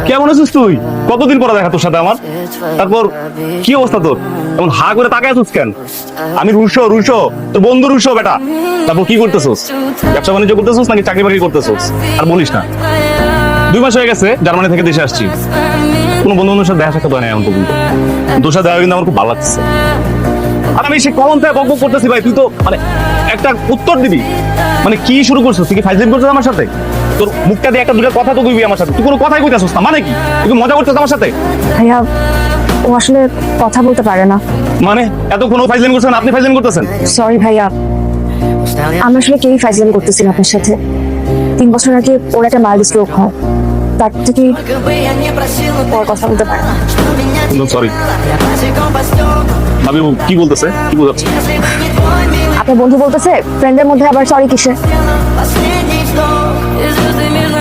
কেমন আছিস তুই? কতদিন পরে দেখা তোর সাথে আমার। তারপর কি অবস্থা তোর? এমন হা করে তাকায় আছিস কেন? আমি রুশো তোর বন্ধু রুশো বেটা। তারপর কি করতেছিস? ব্যবসা বাণিজ্য করতেছিস নাকি চাকরি বাকরি করতেছিস? আর বলিস না, 2 মাস হয়ে গেছে জার্মানি থেকে দেশে আসছি, কোনো বন্ধু বান্ধবের সাথে দেখা সাক্ষাৎ হয় না এখন পর্যন্ত। তোর সাথে দেখা কিন্তু আমার খুব ভালো লাগছে। আর আমি সে কলম থেকে বকবক করতেছি ভাই, তুই তো মানে একটা উত্তর দিবি। মানে কি শুরু করছিস? তুই কি ফাইজলিং করছিস আমার সাথে? তোর মুখটা দিয়ে একটা দুটো কথা তো কইবি আমার সাথে, তুই কোনো কথাই কইতাছিস না, মানে কি? তুই কি মজা করছিস আমার সাথে? ভাইয়া ও আসলে কথা বলতে পারে না। মানে এতক্ষণ ও ফাইজলিং করছেন, আপনি ফাইজলিং করতেছেন? সরি ভাইয়া, আমি আসলে কেউই ফাইজলামি করতেছি না আপনার সাথে। 3 বছর আগে ওর একটা মাইল্ড স্ট্রোক হয়, তার থেকে ওর কথা বলতে পারে না। সরি ভাবি, ও কি বলতেছে, কি বোঝাচ্ছে? আপনার বন্ধু বলতেছে ফ্রেন্ডের মধ্যে আবার সরি কিসে? Последний вздох, и звезды между